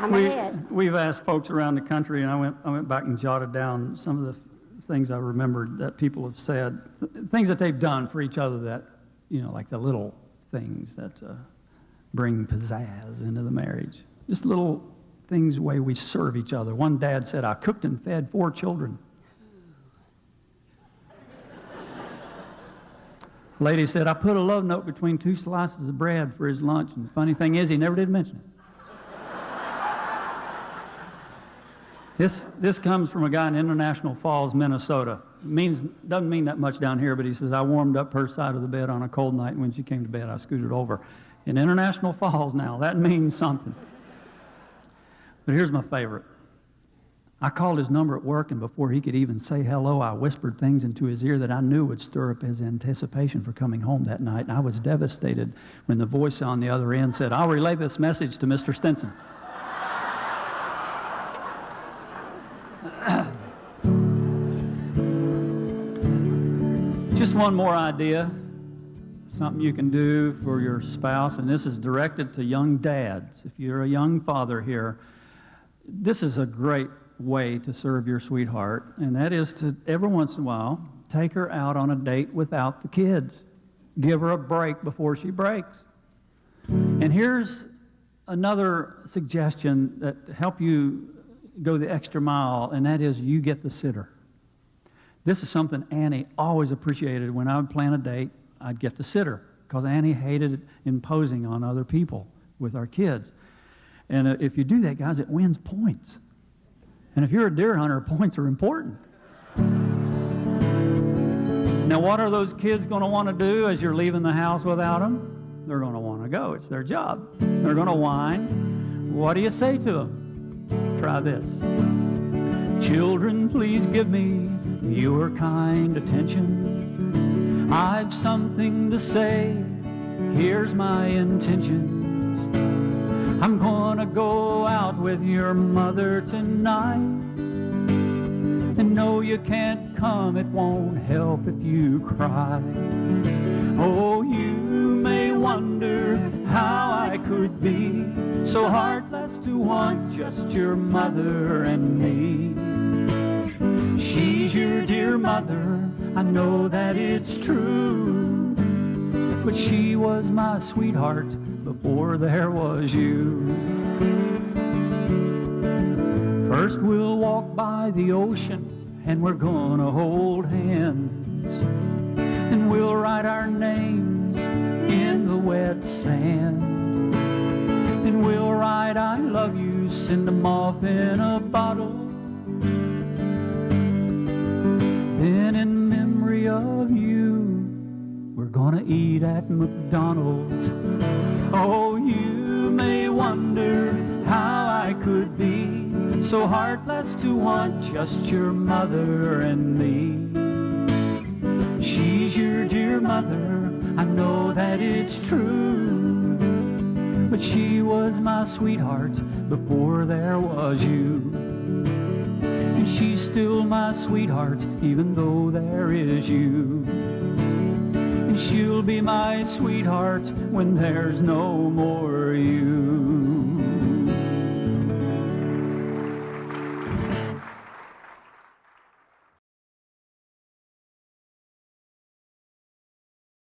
I'm ahead. We've asked folks around the country, and I went back and jotted down some of the things I remembered that people have said, things that they've done for each other that, like the little things that bring pizzazz into the marriage. Just little things, the way we serve each other. One dad said, "I cooked and fed 4 children." Lady said, "I put a love note between 2 slices of bread for his lunch," and the funny thing is, he never did mention it. This comes from a guy in International Falls, Minnesota. Doesn't mean that much down here, but he says, "I warmed up her side of the bed on a cold night, and when she came to bed, I scooted over." In International Falls now, that means something. But here's my favorite. I called his number at work, and before he could even say hello, I whispered things into his ear that I knew would stir up his anticipation for coming home that night, and I was devastated when the voice on the other end said, "I'll relay this message to Mr. Stinson." Just one more idea, something you can do for your spouse, and this is directed to young dads. If you're a young father here, this is a great way to serve your sweetheart, and that is to, every once in a while, take her out on a date without the kids. Give her a break before she breaks. And here's another suggestion that help you go the extra mile, and that is you get the sitter. This is something Annie always appreciated. When I would plan a date, I'd get the sitter, because Annie hated imposing on other people with our kids. And if you do that, guys, it wins points. And if you're a deer hunter, points are important. Now, what are those kids going to want to do as you're leaving the house without them? They're going to want to go. It's their job. They're going to whine. What do you say to them? Try this. "Children, please give me your kind attention. I've something to say. Here's my intentions. I'm gonna go out with your mother tonight. And no, you can't come, it won't help if you cry. Oh, you may wonder how I could be so heartless to want just your mother and me. She's your dear mother, I know that it's true, but she was my sweetheart before there was you. First we'll walk by the ocean, and we're gonna hold hands, and we'll write our names in the wet sand, and we'll write I love you, send them off in a bottle. Then in memory of you, we're gonna eat at McDonald's. Oh, you may wonder how I could be so heartless to want just your mother and me. She's your dear mother, I know that it's true, but she was my sweetheart before there was you. And she's still my sweetheart even though there is you. And she'll be my sweetheart when there's no more you.